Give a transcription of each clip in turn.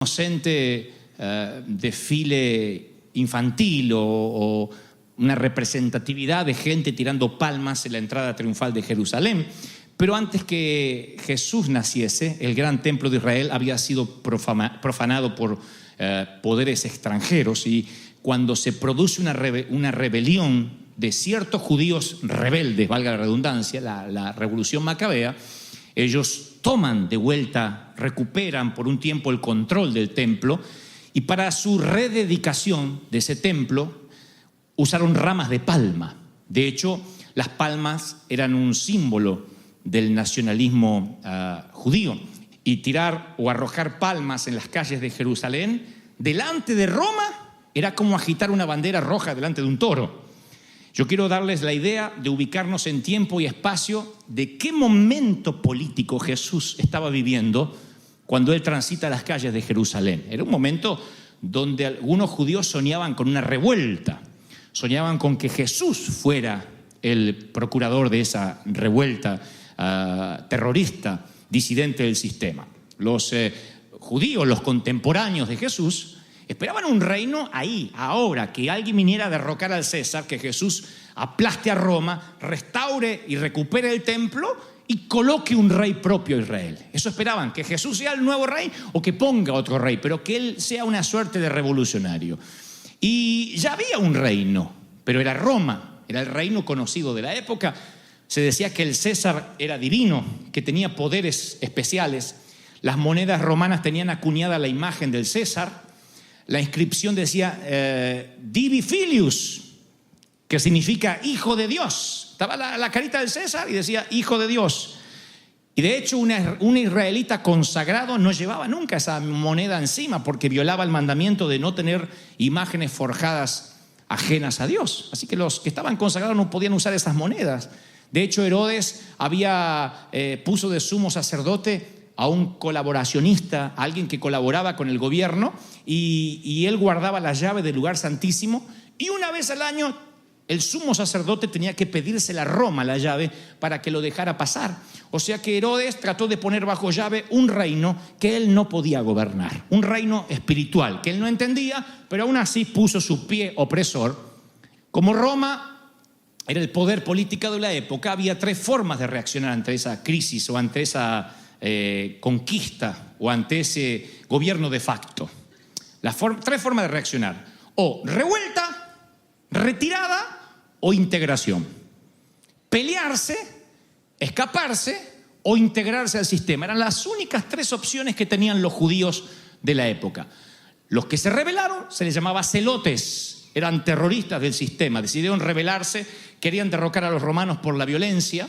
inocente desfile infantil o una representatividad de gente tirando palmas en la entrada triunfal de Jerusalén. Pero antes que Jesús naciese, el gran templo de Israel había sido profanado por poderes extranjeros, y cuando se produce una rebelión de ciertos judíos rebeldes, valga la redundancia, la revolución macabea, ellos toman de vuelta, recuperan por un tiempo el control del templo, y para su rededicación de ese templo usaron ramas de palma. De hecho, las palmas eran un símbolo del nacionalismo judío, y tirar o arrojar palmas en las calles de Jerusalén delante de Roma era como agitar una bandera roja delante de un toro. Yo quiero darles la idea de ubicarnos en tiempo y espacio de qué momento político Jesús estaba viviendo cuando él transita las calles de Jerusalén. Era un momento donde algunos judíos soñaban con una revuelta, soñaban con que Jesús fuera el procurador de esa revuelta terrorista, disidente del sistema. Los judíos, los contemporáneos de Jesús, esperaban un reino ahí, ahora, que alguien viniera a derrocar al César, que Jesús aplaste a Roma, restaure y recupere el templo y coloque un rey propio a Israel. Eso esperaban, que Jesús sea el nuevo rey o que ponga otro rey, pero que él sea una suerte de revolucionario. Y ya había un reino, pero era Roma, era el reino conocido de la época. Se decía que el César era divino, que tenía poderes especiales. Las monedas romanas tenían acuñada la imagen del César. La inscripción decía Divi Filius, que significa hijo de Dios. Estaba la carita del César y decía hijo de Dios. Y de hecho un israelita consagrado no llevaba nunca esa moneda encima, porque violaba el mandamiento de no tener imágenes forjadas ajenas a Dios. Así que los que estaban consagrados no podían usar esas monedas. De hecho, Herodes puso de sumo sacerdote a un colaboracionista, a alguien que colaboraba con el gobierno, y él guardaba la llave del lugar santísimo, y una vez al año el sumo sacerdote tenía que pedírsela a Roma la llave para que lo dejara pasar. O sea que Herodes trató de poner bajo llave un reino que él no podía gobernar, un reino espiritual que él no entendía, pero aún así puso su pie opresor. Como Roma era el poder político de la época, había tres formas de reaccionar ante esa crisis o ante esa conquista o ante ese gobierno de facto. Tres formas de reaccionar: o revuelta, retirada o integración. Pelearse, escaparse o integrarse al sistema. Eran las únicas tres opciones que tenían los judíos de la época. Los que se rebelaron se les llamaba celotes, eran terroristas del sistema, decidieron rebelarse, querían derrocar a los romanos por la violencia.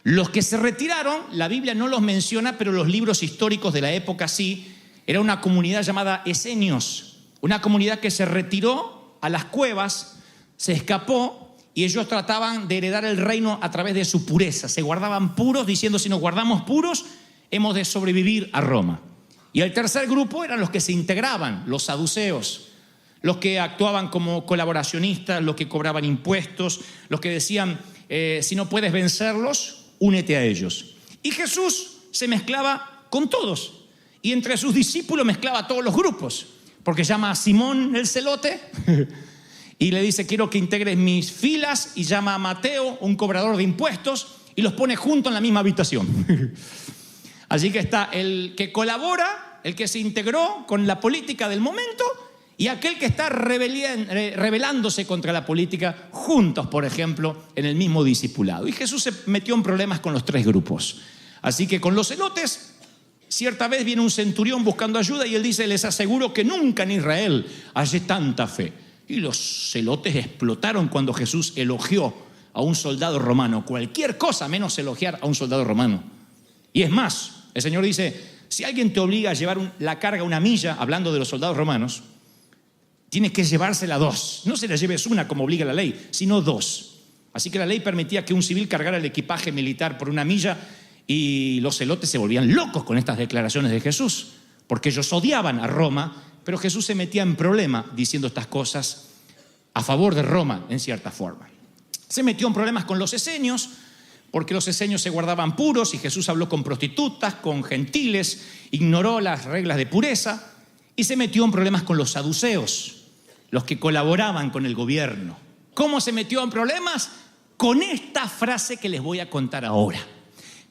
Los que se retiraron, la Biblia no los menciona, pero los libros históricos de la época sí. Era una comunidad llamada esenios, una comunidad que se retiró a las cuevas, se escapó, y ellos trataban de heredar el reino a través de su pureza. Se guardaban puros, diciendo: si nos guardamos puros, hemos de sobrevivir a Roma. Y el tercer grupo eran los que se integraban, los saduceos, los que actuaban como colaboracionistas, los que cobraban impuestos, los que decían: si no puedes vencerlos, únete a ellos. Y Jesús se mezclaba con todos, y entre sus discípulos mezclaba a todos los grupos, porque llama a Simón el celote y le dice: quiero que integres mis filas, y llama a Mateo, un cobrador de impuestos, y los pone juntos en la misma habitación. Así que está el que colabora, el que se integró con la política del momento, y aquel que está rebelándose contra la política, juntos, por ejemplo, en el mismo discipulado. Y Jesús se metió en problemas con los tres grupos. Así que con los celotes, cierta vez viene un centurión buscando ayuda, y él dice: les aseguro que nunca en Israel hallé tanta fe. Y los celotes explotaron cuando Jesús elogió a un soldado romano. Cualquier cosa menos elogiar a un soldado romano. Y es más, el Señor dice: si alguien te obliga a llevar la carga una milla, hablando de los soldados romanos, tienes que llevársela 2. No se la lleves una como obliga la ley, sino 2. Así que la ley permitía que un civil cargara el equipaje militar por una milla, y los celotes se volvían locos con estas declaraciones de Jesús, porque ellos odiaban a Roma, pero Jesús se metía en problema diciendo estas cosas a favor de Roma, en cierta forma. Se metió en problemas con los esenios, porque los esenios se guardaban puros, y Jesús habló con prostitutas, con gentiles, ignoró las reglas de pureza. y se metió en problemas con los saduceos, los que colaboraban con el gobierno. ¿Cómo se metió en problemas? Con esta frase que les voy a contar ahora,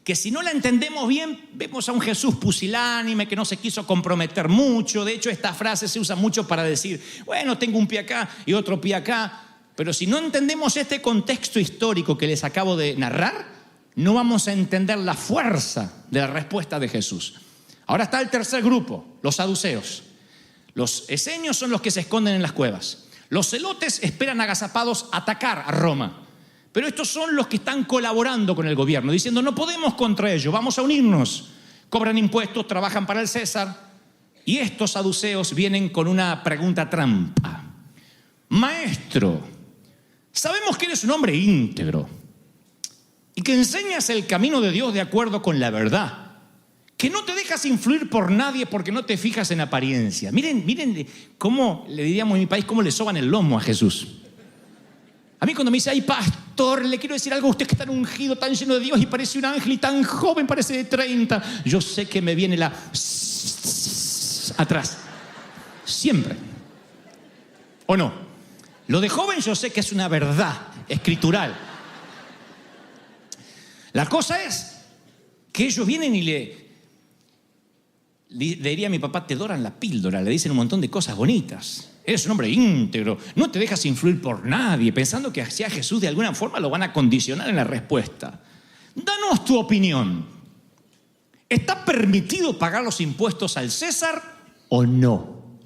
que si no la entendemos bien, vemos a un Jesús pusilánime que no se quiso comprometer mucho. De hecho, esta frase se usa mucho para decir, bueno, tengo un pie acá y otro pie acá. Pero si no entendemos este contexto histórico que les acabo de narrar, no vamos a entender la fuerza de la respuesta de Jesús. Ahora está el tercer grupo, los saduceos. Los esenios son los que se esconden en las cuevas. Los celotes esperan agazapados atacar a Roma. Pero estos son los que están colaborando con el gobierno, diciendo, no podemos contra ellos, vamos a unirnos. Cobran impuestos, trabajan para el César. Y estos saduceos vienen con una pregunta trampa. Maestro, sabemos que eres un hombre íntegro y que enseñas el camino de Dios de acuerdo con la verdad, que no te dejas influir por nadie porque no te fijas en apariencia. Miren cómo, le diríamos en mi país, cómo le soban el lomo a Jesús. A mí cuando me dice, ay pastor, le quiero decir algo a usted que está ungido, tan lleno de Dios y parece un ángel y tan joven, parece de 30. Yo sé que me viene la atrás. Siempre. ¿O no? Lo de joven yo sé que es una verdad escritural. La cosa es que ellos vienen y le diría a mi papá, te doran la píldora, le dicen un montón de cosas bonitas. Eres un hombre íntegro, no te dejas influir por nadie, pensando que hacia Jesús de alguna forma lo van a condicionar en la respuesta. Danos tu opinión. ¿Está permitido pagar los impuestos al César o no?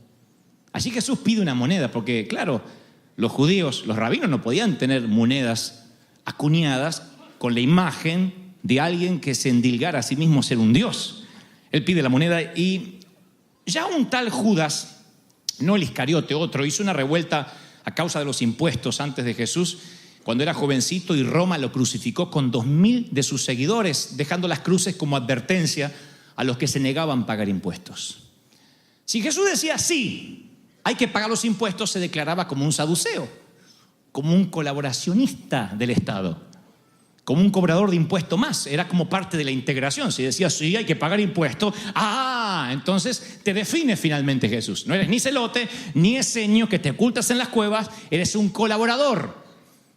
Allí Jesús pide una moneda, porque claro, los judíos, los rabinos no podían tener monedas acuñadas con la imagen de alguien que se endilgara a sí mismo ser un dios. Él pide la moneda y ya un tal Judas, no el Iscariote, otro, hizo una revuelta a causa de los impuestos antes de Jesús, cuando era jovencito, y Roma lo crucificó con 2.000 de sus seguidores, dejando las cruces como advertencia a los que se negaban a pagar impuestos. Si Jesús decía sí, hay que pagar los impuestos, se declaraba como un saduceo, como un colaboracionista del Estado, como un cobrador de impuestos más. Era como parte de la integración. Si decía sí, hay que pagar impuestos, entonces te define finalmente Jesús. No eres ni celote, ni esenio que te ocultas en las cuevas, eres un colaborador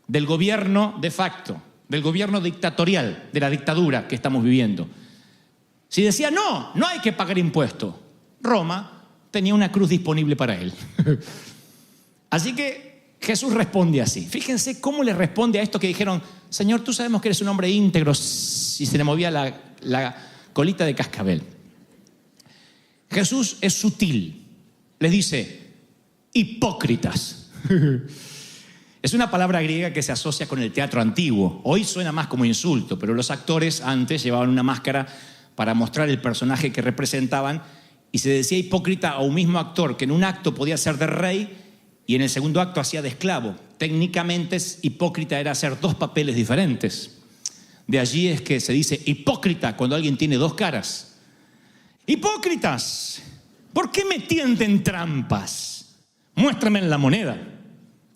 del gobierno de facto, del gobierno dictatorial, de la dictadura que estamos viviendo. Si decía no hay que pagar impuestos, Roma tenía una cruz disponible para él. Así que Jesús responde así. Fíjense cómo le responde a esto que dijeron, Señor, tú sabemos que eres un hombre íntegro, si se le movía la colita de cascabel. Jesús es sutil. Les dice, hipócritas. Es una palabra griega que se asocia con el teatro antiguo. Hoy suena más como insulto, pero los actores antes llevaban una máscara para mostrar el personaje que representaban, y se decía hipócrita a un mismo actor que en un acto podía ser de rey y en el segundo acto hacía de esclavo. Técnicamente, hipócrita era hacer dos papeles diferentes. De allí es que se dice hipócrita cuando alguien tiene dos caras. Hipócritas, ¿por qué me tienden trampas? Muéstrame la moneda.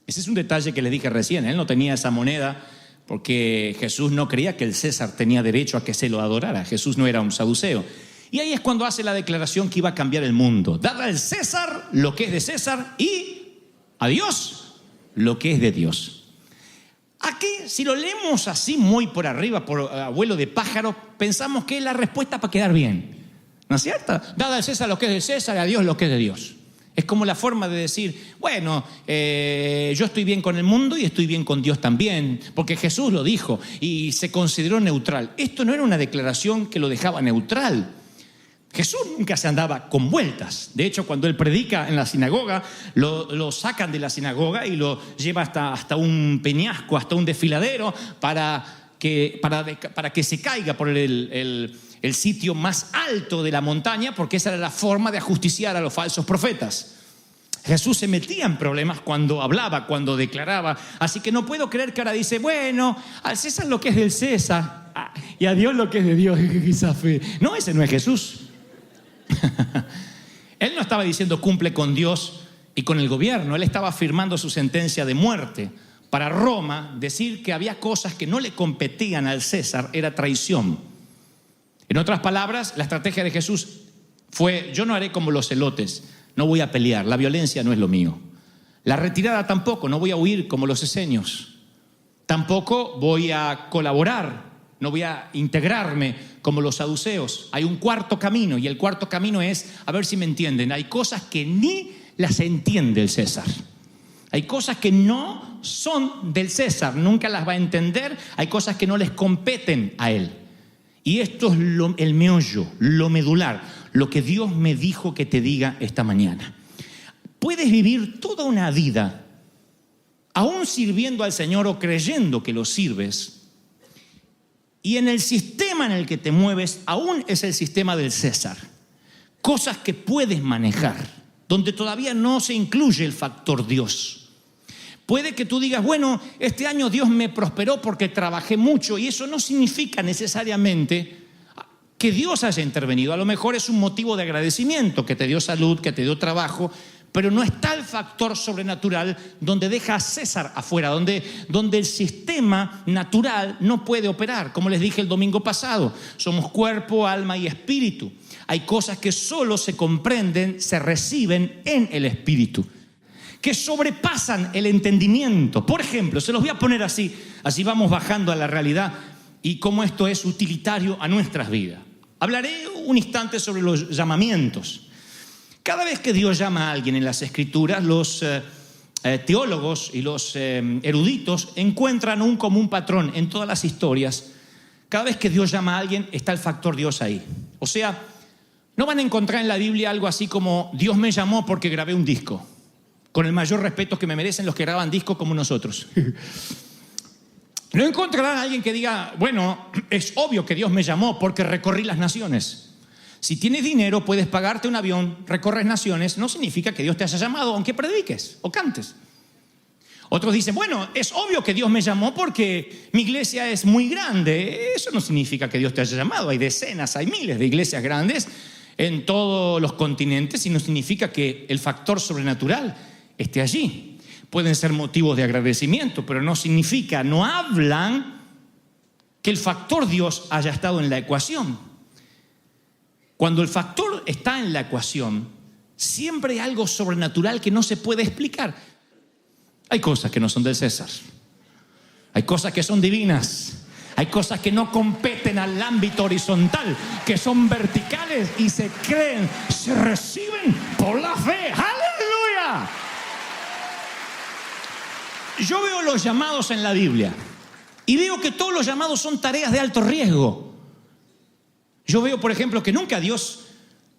Ese es un detalle que les dije recién. Él no tenía esa moneda porque Jesús no creía que el César tenía derecho a que se lo adorara. Jesús no era un saduceo. Y ahí es cuando hace la declaración que iba a cambiar el mundo. Darle al César lo que es de César y a Dios lo que es de Dios. Aquí, si lo leemos así muy por arriba, por abuelo de pájaro, pensamos que es la respuesta para quedar bien. ¿No es cierto? Dada al César lo que es de César, a Dios lo que es de Dios. Es como la forma de decir, bueno, yo estoy bien con el mundo y estoy bien con Dios también, porque Jesús lo dijo y se consideró neutral. Esto no era una declaración que lo dejaba neutral. Jesús nunca se andaba con vueltas. De hecho, cuando él predica en la sinagoga, lo sacan de la sinagoga y lo lleva hasta un peñasco, hasta un desfiladero, para que se caiga por el sitio más alto de la montaña, porque esa era la forma de ajusticiar a los falsos profetas. Jesús se metía en problemas cuando hablaba, cuando declaraba. Así que no puedo creer que ahora dice, bueno, al César lo que es del César y a Dios lo que es de Dios. No, ese no es Jesús. Él no estaba diciendo cumple con Dios y con el gobierno. Él estaba afirmando su sentencia de muerte. Para Roma, decir que había cosas que no le competían al César era traición. En otras palabras, la estrategia de Jesús fue, yo no haré como los celotes, no voy a pelear, la violencia no es lo mío. La retirada tampoco, no voy a huir como los esenios. Tampoco voy a colaborar, no voy a integrarme como los saduceos. Hay un cuarto camino, y el cuarto camino es, a ver si me entienden, hay cosas que ni las entiende el César. Hay cosas que no son del César, nunca las va a entender, hay cosas que no les competen a él. Y esto es el meollo, lo medular, lo que Dios me dijo que te diga esta mañana. Puedes vivir toda una vida, aún sirviendo al Señor o creyendo que lo sirves, y en el sistema en el que te mueves, aún es el sistema del César. Cosas que puedes manejar, donde todavía no se incluye el factor Dios. Puede que tú digas, bueno, este año Dios me prosperó porque trabajé mucho, y eso no significa necesariamente que Dios haya intervenido. A lo mejor es un motivo de agradecimiento, que te dio salud, que te dio trabajo, pero no está el factor sobrenatural donde deja a César afuera, donde el sistema natural no puede operar. Como les dije el domingo pasado, somos cuerpo, alma y espíritu. Hay cosas que solo se comprenden, se reciben en el espíritu, que sobrepasan el entendimiento. Por ejemplo, se los voy a poner así vamos bajando a la realidad y cómo esto es utilitario a nuestras vidas. Hablaré un instante sobre los llamamientos. Cada vez que Dios llama a alguien en las Escrituras, los teólogos y los eruditos encuentran un común patrón en todas las historias. Cada vez que Dios llama a alguien, está el factor Dios ahí. O sea, no van a encontrar en la Biblia algo así como Dios me llamó porque grabé un disco, con el mayor respeto que me merecen los que graban discos como nosotros. No encontrarán a alguien que diga, bueno, es obvio que Dios me llamó porque recorrí las naciones. Si tienes dinero, puedes pagarte un avión, recorres naciones, no significa que Dios te haya llamado, aunque prediques o cantes. Otros dicen, bueno, es obvio que Dios me llamó porque mi iglesia es muy grande. Eso no significa que Dios te haya llamado. Hay decenas, hay miles de iglesias grandes en todos los continentes y no significa que el factor sobrenatural esté allí. Pueden ser motivos de agradecimiento, pero no significa, no hablan que el factor Dios haya estado en la ecuación. Cuando el factor está en la ecuación, siempre hay algo sobrenatural que no se puede explicar. Hay cosas que no son del César. Hay cosas que son divinas. Hay cosas que no competen al ámbito horizontal, que son verticales y se creen, se reciben por la fe. ¡Aleluya! Yo veo los llamados en la Biblia y veo que todos los llamados son tareas de alto riesgo. Yo veo, por ejemplo, que nunca Dios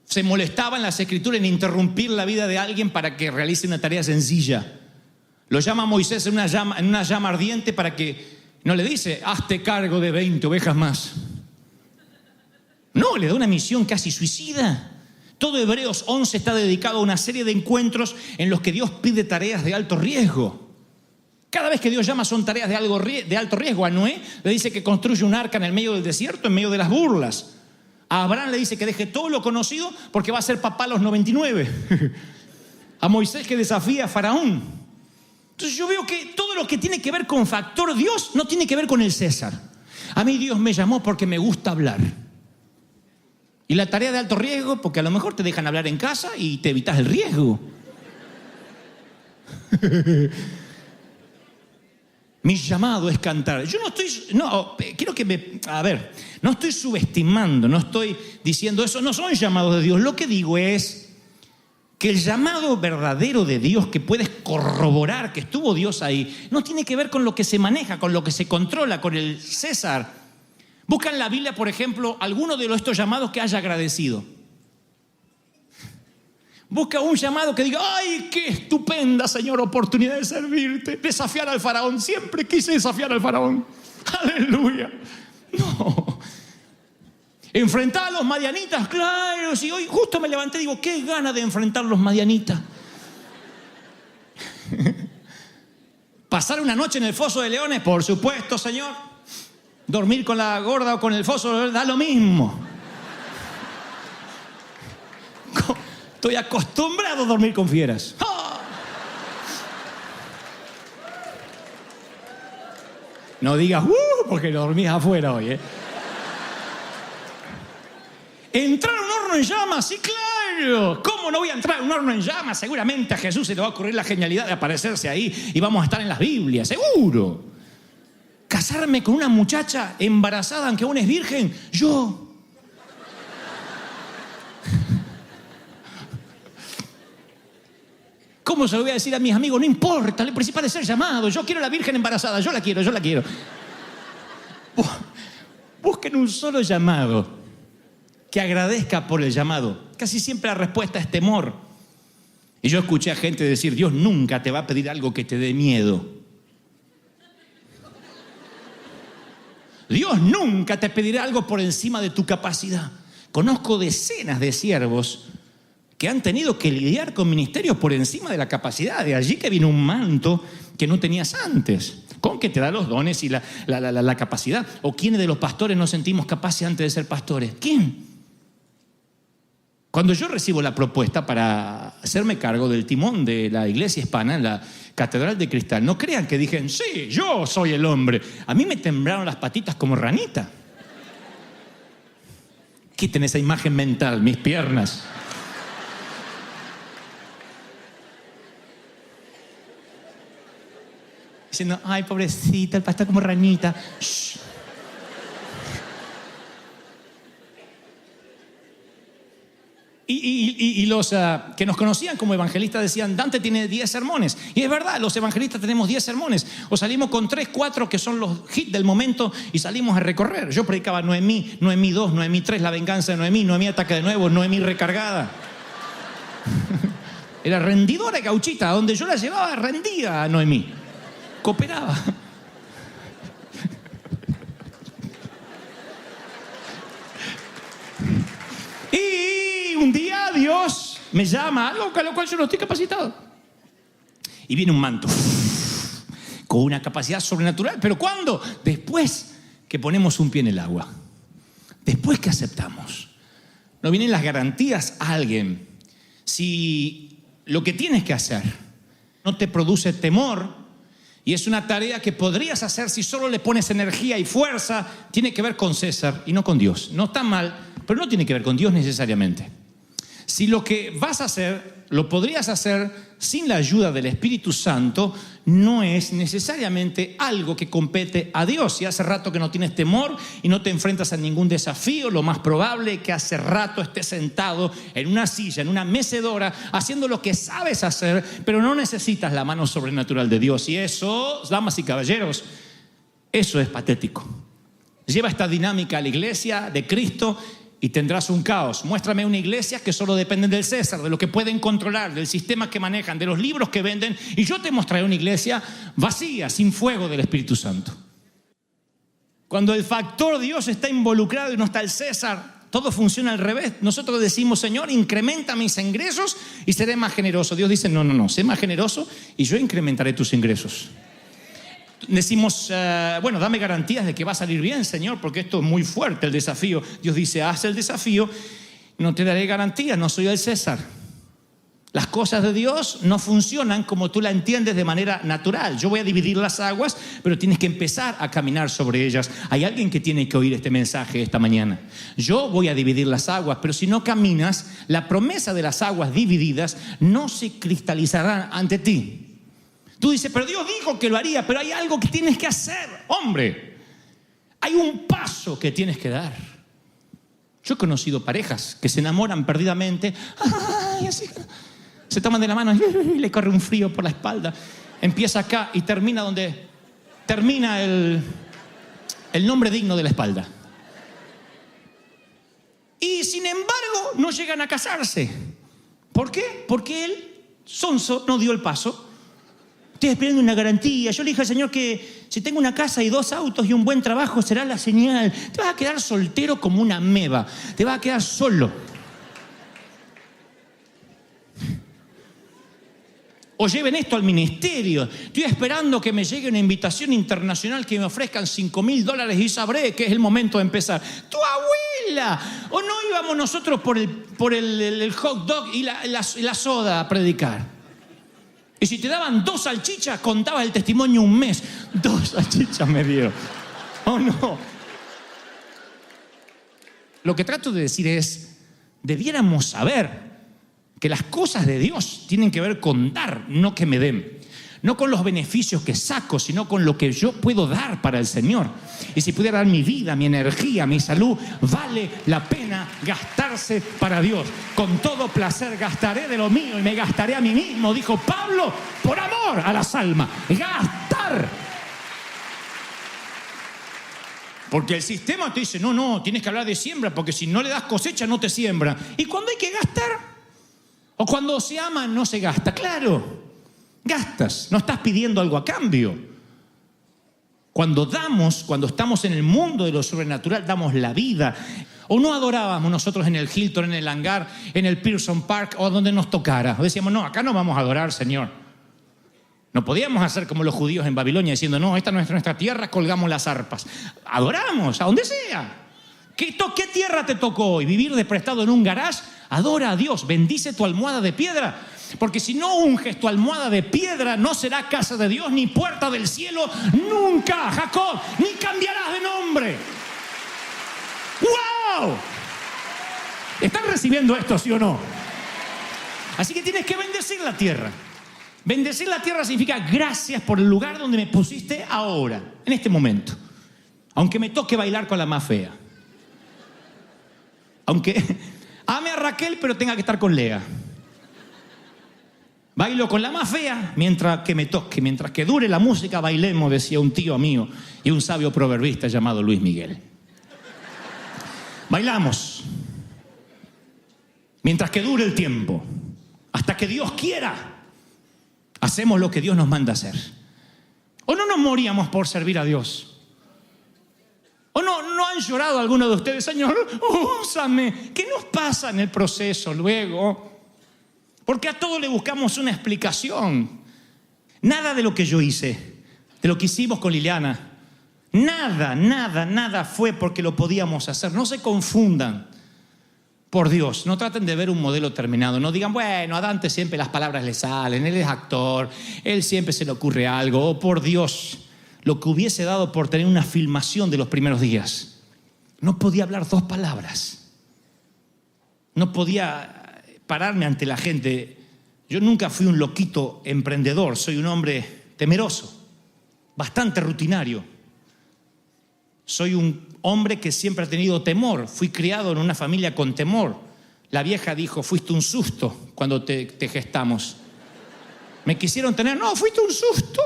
se molestaba en las Escrituras en interrumpir la vida de alguien para que realice una tarea sencilla. Lo llama a Moisés en una llama ardiente para que, no le dice, hazte cargo de 20 ovejas más. No, le da una misión casi suicida. Todo Hebreos 11 está dedicado a una serie de encuentros en los que Dios pide tareas de alto riesgo. Cada vez que Dios llama son tareas de alto riesgo. A Noé le dice que construye un arca en el medio del desierto, en medio de las burlas. A Abraham le dice que deje todo lo conocido porque va a ser papá a los 99. A Moisés que desafía a Faraón. Entonces yo veo que todo lo que tiene que ver con factor Dios no tiene que ver con el César. A mí Dios me llamó porque me gusta hablar. Y la tarea de alto riesgo porque a lo mejor te dejan hablar en casa y te evitas el riesgo. Mi llamado es cantar. Yo no estoy subestimando, no estoy diciendo eso, no son llamados de Dios. Lo que digo es que el llamado verdadero de Dios, que puedes corroborar que estuvo Dios ahí, no tiene que ver con lo que se maneja, con lo que se controla, con el César. Busca en la Biblia, por ejemplo, alguno de estos llamados que haya agradecido. Busca un llamado que diga, ¡ay, qué estupenda, Señor, oportunidad de servirte! Desafiar al faraón. Siempre quise desafiar al faraón. ¡Aleluya! No. Enfrentar a los madianitas, claro. Si hoy justo me levanté y digo, qué gana de enfrentar a los madianitas. Pasar una noche en el foso de leones, por supuesto, Señor. Dormir con la gorda o con el foso, da lo mismo. Estoy acostumbrado a dormir con fieras. ¡Oh! No digas, porque dormís afuera hoy, ¿eh? Entrar a un horno en llamas, sí, claro. ¡Claro! ¿Cómo no voy a entrar en un horno en llamas? Seguramente a Jesús se le va a ocurrir la genialidad de aparecerse ahí y vamos a estar en las Biblias, seguro. Casarme con una muchacha embarazada aunque aún es virgen, yo. ¿Cómo se lo voy a decir a mis amigos? No importa, lo principal es ser llamado. Yo quiero a la virgen embarazada, yo la quiero. Busquen un solo llamado que agradezca por el llamado. Casi siempre la respuesta es temor. Y yo escuché a gente decir, Dios nunca te va a pedir algo que te dé miedo. Dios nunca te pedirá algo por encima de tu capacidad. Conozco decenas de siervos que han tenido que lidiar con ministerios por encima de la capacidad. De allí que viene un manto que no tenías antes. ¿Con que te da los dones y la capacidad? ¿O quiénes de los pastores nos sentimos capaces antes de ser pastores? ¿Quién? Cuando yo recibo la propuesta para hacerme cargo del timón de la iglesia hispana en la Catedral de Cristal, no crean que dije, sí, yo soy el hombre. A mí me temblaron las patitas como ranita. Quiten esa imagen mental, mis piernas. Diciendo, ay, pobrecita, el pastor como ranita. Shh. Y los que nos conocían como evangelistas decían, Dante tiene 10 sermones. Y es verdad, los evangelistas tenemos 10 sermones. O salimos con 3, 4 que son los hits del momento y salimos a recorrer. Yo predicaba Noemí, Noemí 2, Noemí 3, la venganza de Noemí, Noemí ataca de nuevo, Noemí recargada. Era rendidora y gauchita, donde yo la llevaba rendida a Noemí. Cooperaba. Y un día Dios me llama, algo con lo cual yo no estoy capacitado. Y viene un manto con una capacidad sobrenatural. ¿Pero cuándo? Después que ponemos un pie en el agua. Después que aceptamos. No vienen las garantías a alguien. Si lo que tienes que hacer no te produce temor, y es una tarea que podrías hacer si solo le pones energía y fuerza, tiene que ver con César y no con Dios. No está mal, pero no tiene que ver con Dios necesariamente. Si lo que vas a hacer, lo podrías hacer sin la ayuda del Espíritu Santo, no es necesariamente algo que compete a Dios. Si hace rato que no tienes temor y no te enfrentas a ningún desafío, lo más probable es que hace rato estés sentado en una silla, en una mecedora, haciendo lo que sabes hacer, pero no necesitas la mano sobrenatural de Dios. Y eso, damas y caballeros, eso es patético. Lleva esta dinámica a la iglesia de Cristo y tendrás un caos. Muéstrame una iglesia que solo depende del César, de lo que pueden controlar, del sistema que manejan, de los libros que venden, y yo te mostraré una iglesia vacía, sin fuego del Espíritu Santo. Cuando el factor Dios está involucrado y no está el César, todo funciona al revés. Nosotros decimos, Señor, incrementa mis ingresos y seré más generoso. Dios dice, no, sé más generoso y yo incrementaré tus ingresos. Decimos, bueno, dame garantías de que va a salir bien, Señor, porque esto es muy fuerte el desafío. Dios dice, haz el desafío, no te daré garantías, no soy el César. Las cosas de Dios no funcionan como tú la entiendes de manera natural. Yo voy a dividir las aguas, pero tienes que empezar a caminar sobre ellas. Hay alguien que tiene que oír este mensaje esta mañana. Yo voy a dividir las aguas, pero si no caminas, la promesa de las aguas divididas no se cristalizará ante ti. Tú dices, pero Dios dijo que lo haría, pero hay algo que tienes que hacer, hombre. Hay un paso que tienes que dar. Yo he conocido parejas que se enamoran perdidamente. Ay, así, se toman de la mano y le corre un frío por la espalda. Empieza acá y termina donde termina el nombre digno de la espalda. Y sin embargo, no llegan a casarse. ¿Por qué? Porque él, sonso, no dio el paso. Estoy esperando una garantía. Yo le dije al Señor que si tengo una casa y 2 autos y un buen trabajo será la señal. Te vas a quedar soltero como una ameba. Te vas a quedar solo. O lleven esto al ministerio. Estoy esperando que me llegue una invitación internacional que me ofrezcan $5,000 y sabré que es el momento de empezar. ¡Tu abuela! ¿O no íbamos nosotros por el hot dog y la soda a predicar? Y si te daban 2 salchichas, contabas el testimonio un mes. 2 salchichas me dio. ¿Oh no? Lo que trato de decir es, debiéramos saber que las cosas de Dios tienen que ver con dar, no que me den. No con los beneficios que saco, sino con lo que yo puedo dar para el Señor. Y si pudiera dar mi vida, mi energía, mi salud, vale la pena gastarse para Dios. Con todo placer gastaré de lo mío y me gastaré a mí mismo, dijo Pablo, por amor a las almas. Gastar. Porque el sistema te dice, no, tienes que hablar de siembra, porque si no le das cosecha no te siembra. Y cuando hay que gastar, o cuando se ama no se gasta, claro. Gastas, no estás pidiendo algo a cambio. Cuando damos, cuando estamos en el mundo de lo sobrenatural, damos la vida. O no adorábamos nosotros en el Hilton, en el hangar, en el Pearson Park o donde nos tocara. O decíamos, no, acá no vamos a adorar, Señor. No podíamos hacer como los judíos en Babilonia diciendo, no, esta no es nuestra tierra, colgamos las arpas. Adoramos, a donde sea. ¿Qué tierra te tocó hoy? ¿Vivir de prestado en un garage? Adora a Dios, bendice tu almohada de piedra. Porque si no unges tu almohada de piedra, no será casa de Dios ni puerta del cielo nunca, Jacob, ni cambiarás de nombre. ¡Wow! ¿Están recibiendo esto, sí o no? Así que tienes que bendecir la tierra. Bendecir la tierra significa gracias por el lugar donde me pusiste ahora, en este momento. Aunque me toque bailar con la más fea. Aunque ame a Raquel, pero tenga que estar con Lea. Bailo con la más fea mientras que me toque, mientras que dure la música, bailemos, decía un tío mío y un sabio proverbista llamado Luis Miguel. Bailamos mientras que dure el tiempo, hasta que Dios quiera. Hacemos lo que Dios nos manda hacer. ¿O no nos moríamos por servir a Dios? ¿O no han llorado algunos de ustedes, Señor, úsame? ¿Qué nos pasa en el proceso luego? Porque a todo le buscamos una explicación. Nada de lo que yo hice, de lo que hicimos con Liliana, nada fue porque lo podíamos hacer. No se confundan. Por Dios, no traten de ver un modelo terminado. No digan, bueno, a Dante siempre las palabras le salen, él es actor, él siempre se le ocurre algo. Oh, por Dios, lo que hubiese dado por tener una filmación de los primeros días. No podía hablar 2 palabras. No podía pararme ante la gente. Yo nunca fui un loquito emprendedor, soy un hombre temeroso, bastante rutinario. Soy un hombre que siempre ha tenido temor. Fui criado en una familia con temor. La vieja dijo, fuiste un susto cuando te gestamos. ¿Me quisieron tener? No, fuiste un susto.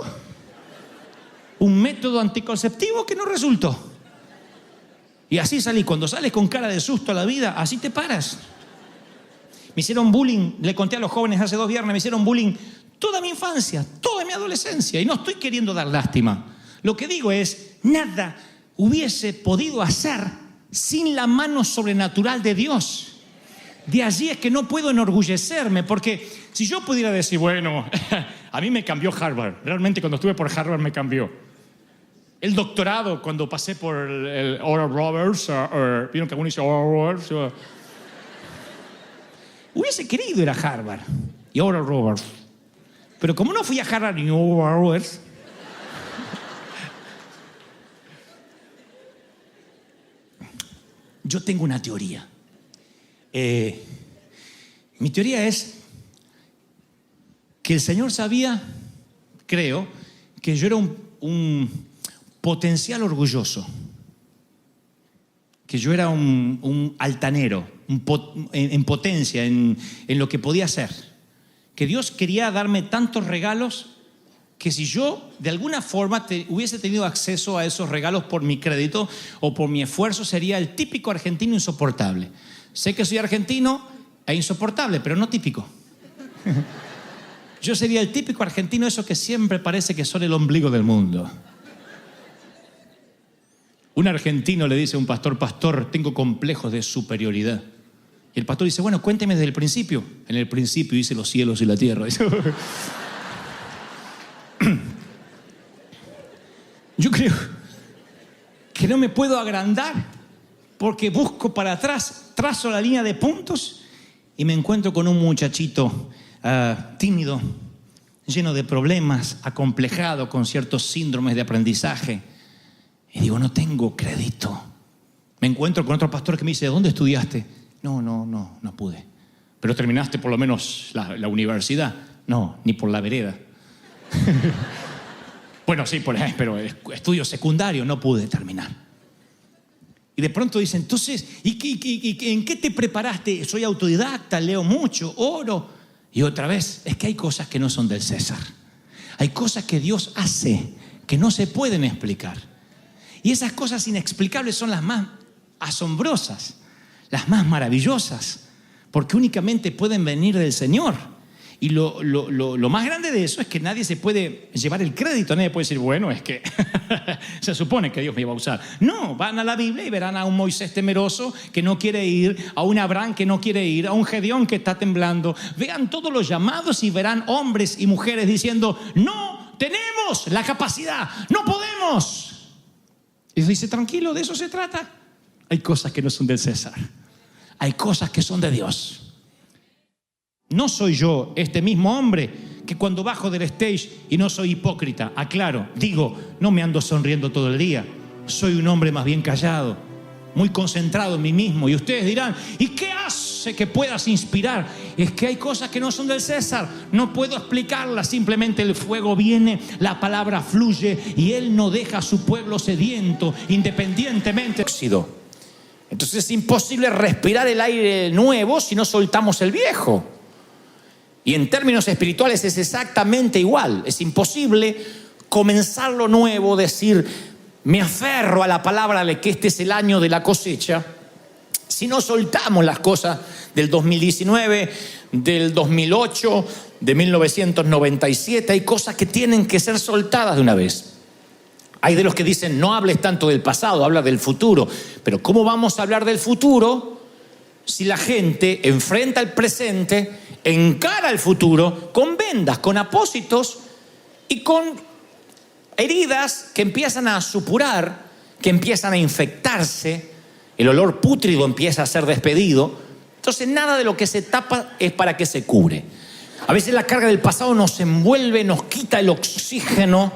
Un método anticonceptivo que no resultó. Y así salí. Cuando sales con cara de susto a la vida, así te paras. Me hicieron bullying, le conté a los jóvenes hace 2 viernes, me hicieron bullying toda mi infancia, toda mi adolescencia. Y no estoy queriendo dar lástima. Lo que digo es, nada hubiese podido hacer sin la mano sobrenatural de Dios. De allí es que no puedo enorgullecerme, porque si yo pudiera decir, bueno, a mí me cambió Harvard. Realmente cuando estuve por Harvard me cambió. El doctorado, cuando pasé por el Oral Roberts, ¿vieron que alguno dice Oral Roberts? Hubiese querido ir a Harvard y Oral Roberts. Pero como no fui a Harvard ni Oral Roberts, yo tengo una teoría. Mi teoría es que el Señor sabía, creo, que yo era un potencial orgulloso, que yo era un altanero, en potencia, en lo que podía hacer. Que Dios quería darme tantos regalos que si yo de alguna forma hubiese tenido acceso a esos regalos por mi crédito o por mi esfuerzo, sería el típico argentino insoportable. Sé que soy argentino e insoportable, pero no típico. Yo sería el típico argentino, eso que siempre parece que son el ombligo del mundo. Un argentino le dice a un pastor, pastor, tengo complejos de superioridad. Y el pastor dice, bueno, cuénteme desde el principio. En el principio hice los cielos y la tierra. Yo creo que no me puedo agrandar porque busco para atrás, trazo la línea de puntos y me encuentro con un muchachito tímido, lleno de problemas, acomplejado, con ciertos síndromes de aprendizaje. Y digo, no tengo crédito. Me encuentro con otro pastor que me dice, ¿dónde estudiaste? No pude. Pero terminaste por lo menos la universidad. No, ni por la vereda. Bueno, sí, pero estudio secundario no pude terminar. Y de pronto dicen, entonces, ¿en qué te preparaste? Soy autodidacta, leo mucho, oro. Y otra vez, es que hay cosas que no son del César. Hay cosas que Dios hace que no se pueden explicar. Y esas cosas inexplicables son las más asombrosas, las más maravillosas, porque únicamente pueden venir del Señor. Y lo más grande de eso es que nadie se puede llevar el crédito. Nadie puede decir, bueno, es que se supone que Dios me iba a usar. No, van a la Biblia y verán a un Moisés temeroso que no quiere ir, a un Abraham que no quiere ir, a un Gedeón que está temblando. Vean todos los llamados y verán hombres y mujeres diciendo, no tenemos la capacidad, no podemos. Y dice, tranquilo, de eso se trata. Hay cosas que no son del César. Hay cosas que son de Dios. No soy yo este mismo hombre que cuando bajo del stage, y no soy hipócrita, aclaro, digo, no me ando sonriendo todo el día. Soy un hombre más bien callado, muy concentrado en mí mismo. Y ustedes dirán, ¿y qué hace que puedas inspirar? Es que hay cosas que no son del César. No puedo explicarlas. Simplemente el fuego viene, la palabra fluye y Él no deja a su pueblo sediento, independientemente. Entonces es imposible respirar el aire nuevo si no soltamos el viejo. Y en términos espirituales es exactamente igual. Es imposible comenzar lo nuevo, decir, me aferro a la palabra de que este es el año de la cosecha, si no soltamos las cosas del 2019, del 2008, de 1997. Hay cosas que tienen que ser soltadas de una vez. Hay de los que dicen, no hables tanto del pasado, habla del futuro. Pero ¿cómo vamos a hablar del futuro si la gente enfrenta el presente, encara el futuro con vendas, con apósitos y con heridas que empiezan a supurar, que empiezan a infectarse, el olor pútrido empieza a ser despedido? Entonces nada de lo que se tapa es para que se cubre. A veces la carga del pasado nos envuelve, nos quita el oxígeno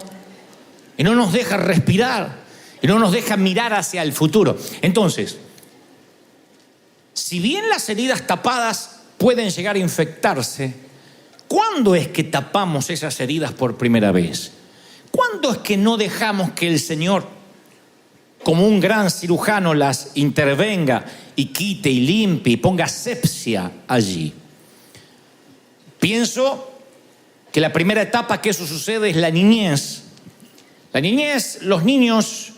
y no nos deja respirar y no nos deja mirar hacia el futuro. Entonces, si bien las heridas tapadas pueden llegar a infectarse, ¿cuándo es que tapamos esas heridas por primera vez? ¿Cuándo es que no dejamos que el Señor, como un gran cirujano, las intervenga y quite y limpie y ponga asepsia allí? Pienso que la primera etapa que eso sucede es la niñez. La niñez, los niños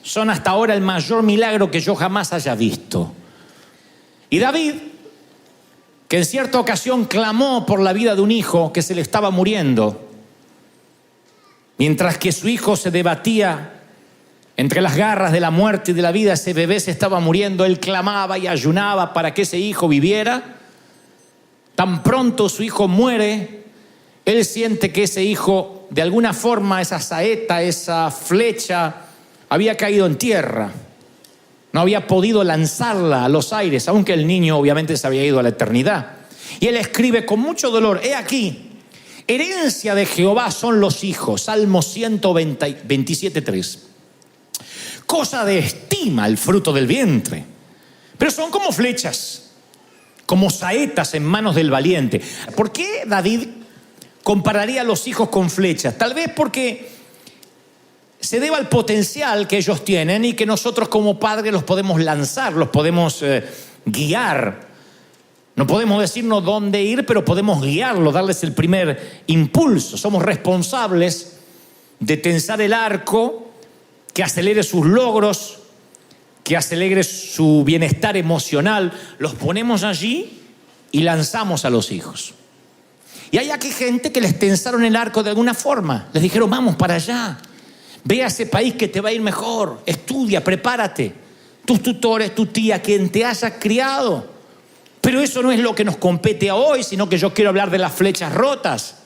son hasta ahora el mayor milagro que yo jamás haya visto. Y David, que en cierta ocasión clamó por la vida de un hijo que se le estaba muriendo, mientras que su hijo se debatía entre las garras de la muerte y de la vida, ese bebé se estaba muriendo, él clamaba y ayunaba para que ese hijo viviera. Tan pronto su hijo muere, él siente que ese hijo, de alguna forma, esa saeta, esa flecha, había caído en tierra. No había podido lanzarla a los aires, aunque el niño obviamente se había ido a la eternidad. Y él escribe con mucho dolor, he aquí, herencia de Jehová son los hijos, Salmo 127:3. Cosa de estima el fruto del vientre, pero son como flechas, como saetas en manos del valiente. ¿Por qué David compararía a los hijos con flechas? Tal vez porque se deba al potencial que ellos tienen y que nosotros como padres los podemos lanzar, los podemos guiar. No podemos decirnos dónde ir, pero podemos guiarlos, darles el primer impulso. Somos responsables de tensar el arco que acelere sus logros, que acelere su bienestar emocional. Los ponemos allí y lanzamos a los hijos. Y hay aquí gente que les tensaron el arco de alguna forma. Les dijeron, vamos para allá. Ve a ese país que te va a ir mejor. Estudia, prepárate. Tus tutores, tu tía, quien te haya criado. Pero eso no es lo que nos compete a hoy, sino que yo quiero hablar de las flechas rotas.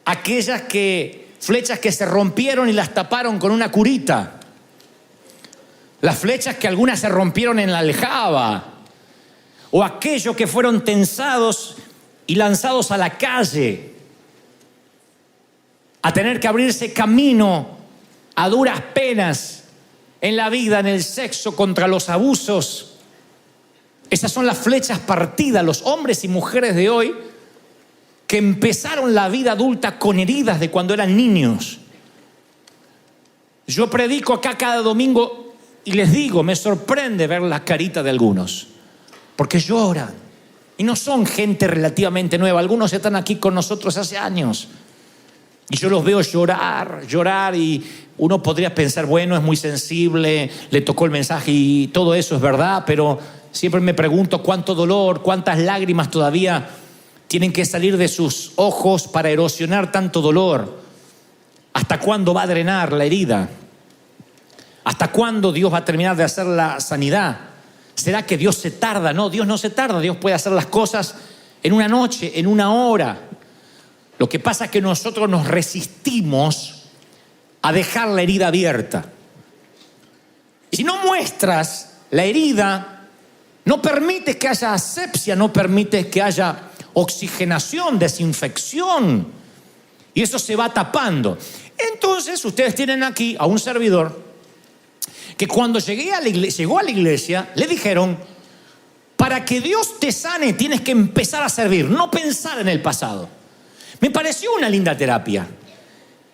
Aquellas flechas que se rompieron y las taparon con una curita. Las flechas que algunas se rompieron en la aljaba. O aquellos que fueron tensados y lanzados a la calle, a tener que abrirse camino a duras penas en la vida, en el sexo, contra los abusos, Esas son las flechas partidas, los hombres y mujeres de hoy que empezaron la vida adulta con heridas de cuando eran niños. Yo predico acá cada domingo y les digo, me sorprende ver la carita de algunos, porque lloran. Y no son gente relativamente nueva, algunos están aquí con nosotros hace años. Y yo los veo llorar y uno podría pensar, bueno, es muy sensible, le tocó el mensaje y todo eso es verdad, pero siempre me pregunto cuánto dolor, cuántas lágrimas todavía tienen que salir de sus ojos para erosionar tanto dolor. ¿Hasta cuándo va a drenar la herida? ¿Hasta cuándo Dios va a terminar de hacer la sanidad? ¿Será que Dios se tarda? No, Dios no se tarda. Dios puede hacer las cosas en una noche, en una hora. Lo que pasa es que nosotros nos resistimos a dejar la herida abierta. Y si no muestras la herida, no permites que haya asepsia, no permites que haya oxigenación, desinfección. Y eso se va tapando. Entonces ustedes tienen aquí a un servidor que cuando llegó a la iglesia, le dijeron, para que Dios te sane tienes que empezar a servir, no pensar en el pasado. Me pareció una linda terapia.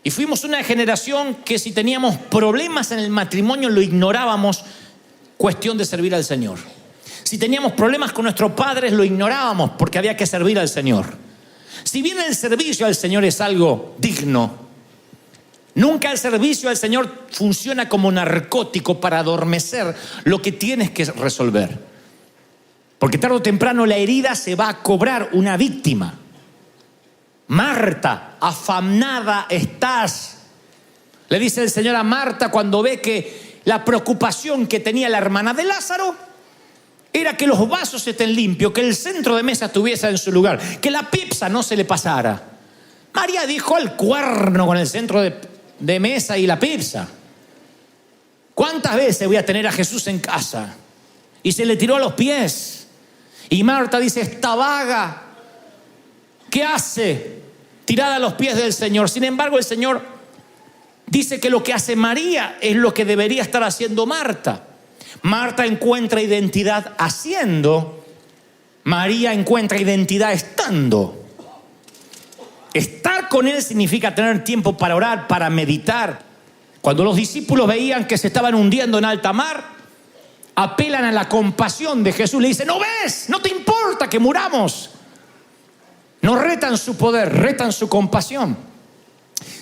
Y fuimos una generación que si teníamos problemas en el matrimonio lo ignorábamos, cuestión de servir al Señor. Si teníamos problemas con nuestros padres lo ignorábamos porque había que servir al Señor. Si bien el servicio al Señor es algo digno, nunca el servicio al Señor funciona como narcótico para adormecer lo que tienes que resolver. Porque tarde o temprano la herida se va a cobrar una víctima. Marta, afanada estás. Le dice el Señor a Marta cuando ve que la preocupación que tenía la hermana de Lázaro era que los vasos estén limpios, que el centro de mesa estuviese en su lugar, que la pizza no se le pasara. María dijo al cuerno con el centro de mesa y la pizza. ¿Cuántas veces voy a tener a Jesús en casa? Y se le tiró a los pies. Y Marta dice, esta vaga, ¿qué hace? Tirada a los pies del Señor. Sin embargo, el Señor dice que lo que hace María es lo que debería estar haciendo Marta. Marta encuentra identidad haciendo, María encuentra identidad estando. Estar con Él significa tener tiempo para orar, para meditar. Cuando los discípulos veían que se estaban hundiendo en alta mar, apelan a la compasión de Jesús. Le dicen, ¿no ves? ¿No te importa que muramos? No retan su poder, retan su compasión.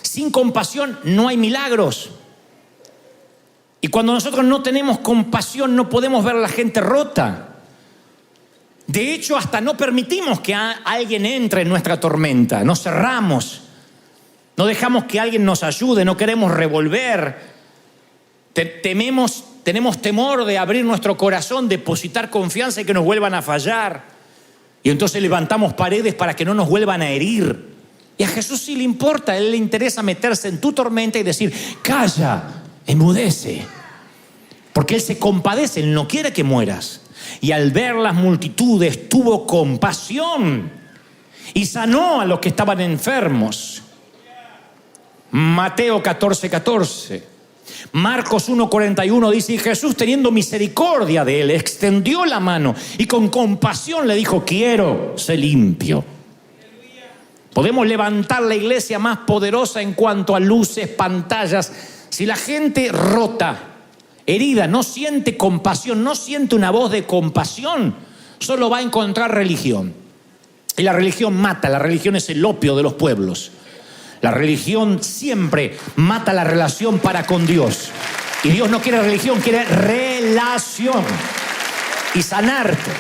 Sin compasión no hay milagros. Y cuando nosotros no tenemos compasión no podemos ver a la gente rota. De hecho, hasta no permitimos que alguien entre en nuestra tormenta. Nos cerramos. No dejamos que alguien nos ayude. No queremos revolver. Tenemos temor de abrir nuestro corazón, depositar confianza y que nos vuelvan a fallar. Y entonces levantamos paredes para que no nos vuelvan a herir. Y a Jesús sí le importa. A Él le interesa meterse en tu tormenta y decir, calla, enmudece. Porque Él se compadece, Él no quiere que mueras. Y al ver las multitudes tuvo compasión y sanó a los que estaban enfermos. Mateo 14:14. Marcos 1:41 dice, y Jesús teniendo misericordia de él, extendió la mano y con compasión le dijo, quiero, sé limpio. Podemos levantar la iglesia más poderosa en cuanto a luces, pantallas. Si la gente rota, herida, no siente compasión, no siente una voz de compasión, solo va a encontrar religión. Y la religión mata, la religión es el opio de los pueblos. La religión siempre mata la relación para con Dios. Y Dios no quiere religión, quiere relación. Y sanarte.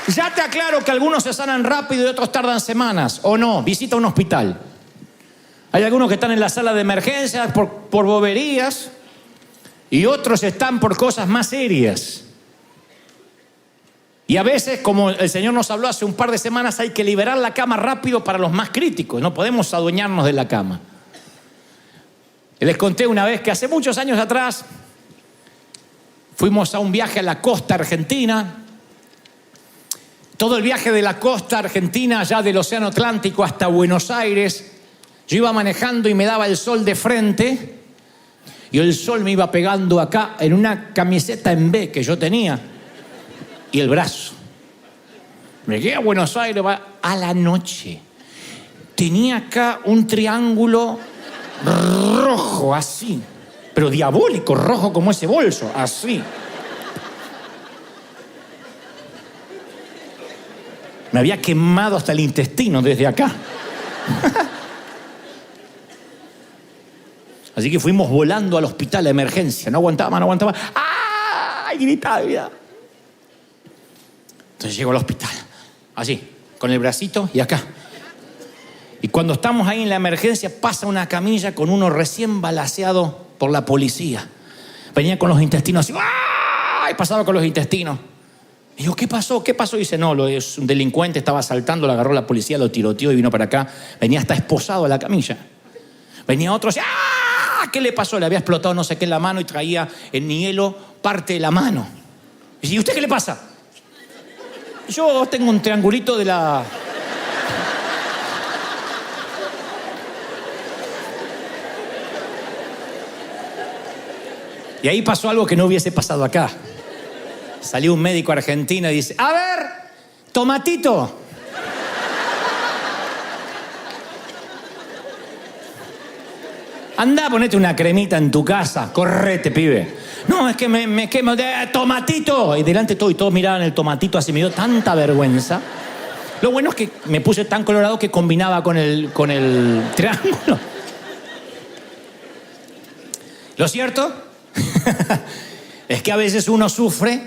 Ya te aclaro que algunos se sanan rápido y otros tardan semanas. ¿O no? Visita un hospital. Hay algunos que están en la sala de emergencias por boberías. Y otros están por cosas más serias. Y a veces, como el Señor nos habló hace un par de semanas, hay que liberar la cama rápido para los más críticos. No podemos adueñarnos de la cama. Les conté una vez que hace muchos años atrás fuimos a un viaje a la costa argentina. Todo el viaje de la costa argentina, allá del Océano Atlántico hasta Buenos Aires, yo iba manejando y me daba el sol de frente. Y el sol me iba pegando acá en una camiseta en B que yo tenía. y el brazo. Llegué a Buenos Aires a la noche. Tenía acá un triángulo rojo, así. Pero diabólico, rojo como ese bolso, así. Me había quemado hasta el intestino desde acá. Así que fuimos volando al hospital de emergencia. No aguantaba. ¡Ay! Gritaba. Entonces llego al hospital. Así, con el bracito y acá. Y cuando estamos ahí en la emergencia, pasa una camilla con uno recién balaceado por la policía. Venía con los intestinos así. ¡Ah! Y pasaba con los intestinos. Y yo, ¿qué pasó? Y dice, no, es un delincuente, estaba asaltando, lo agarró la policía, lo tiroteó y vino para acá. Venía hasta esposado a la camilla. Venía otro así, ¡ah! ¿Qué le pasó? Le había explotado no sé qué en la mano y traía en hielo parte de la mano. Y dice, ¿y usted qué le pasa? Yo tengo un triangulito de la... Y ahí pasó algo que no hubiese pasado acá. Salió un médico argentino y dice, a ver, tomatito. Andá, ponete una cremita en tu casa, correte, pibe. No, es que me quemo de tomatito. Y delante todo, y todos miraban el tomatito, así me dio tanta vergüenza. Lo bueno es que me puse tan colorado que combinaba con el triángulo. ¿Lo cierto? Es que a veces uno sufre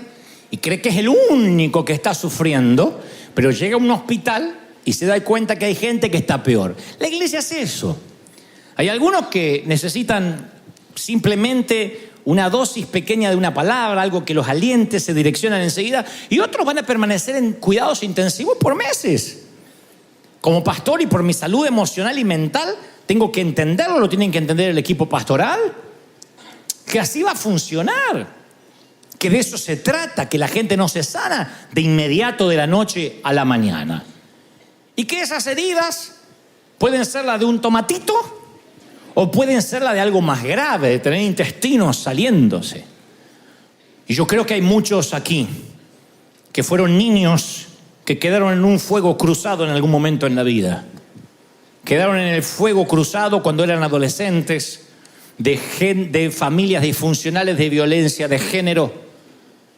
y cree que es el único que está sufriendo, pero llega a un hospital y se da cuenta que hay gente que está peor. La iglesia hace eso. Hay algunos que necesitan simplemente una dosis pequeña de una palabra, algo que los aliente, se direccionan enseguida, y otros van a permanecer en cuidados intensivos por meses. Como pastor y por mi salud emocional y mental, tengo que entenderlo, lo tienen que entender el equipo pastoral, que así va a funcionar, que de eso se trata, que la gente no se sana de inmediato de la noche a la mañana. Y que esas heridas pueden ser la de un tomatito o pueden ser la de algo más grave, de tener intestinos saliéndose. Y yo creo que hay muchos aquí que fueron niños que quedaron en un fuego cruzado en algún momento en la vida. Quedaron en el fuego cruzado cuando eran adolescentes, de familias disfuncionales de violencia de género.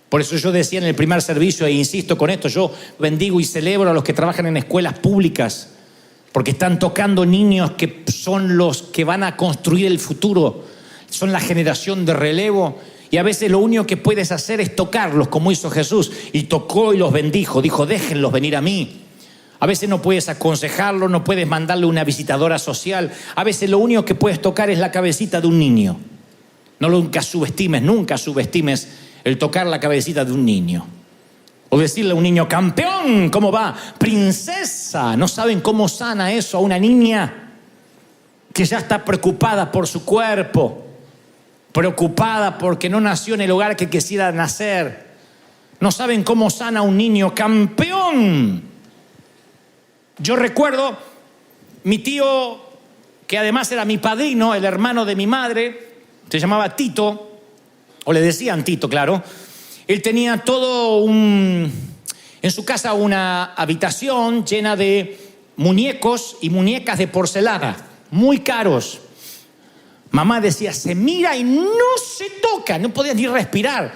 Por eso yo decía en el primer servicio, e insisto con esto, yo bendigo y celebro a los que trabajan en escuelas públicas, porque están tocando niños que son los que van a construir el futuro, son la generación de relevo, y a veces lo único que puedes hacer es tocarlos, como hizo Jesús, y tocó y los bendijo, dijo, déjenlos venir a mí. A veces no puedes aconsejarlo, no puedes mandarle una visitadora social. A veces lo único que puedes tocar es la cabecita de un niño. Nunca subestimes el tocar la cabecita de un niño. O decirle a un niño, campeón, ¿cómo va? Princesa. ¿No saben cómo sana eso a una niña que ya está preocupada por su cuerpo? Preocupada porque no nació en el hogar que quisiera nacer. No saben cómo sana a un niño, campeón. Yo recuerdo mi tío, que además era mi padrino, el hermano de mi madre, se llamaba Tito, o le decían Tito, claro. Él tenía en su casa una habitación llena de muñecos y muñecas de porcelana, muy caros. Mamá decía, se mira y no se toca, no podía ni respirar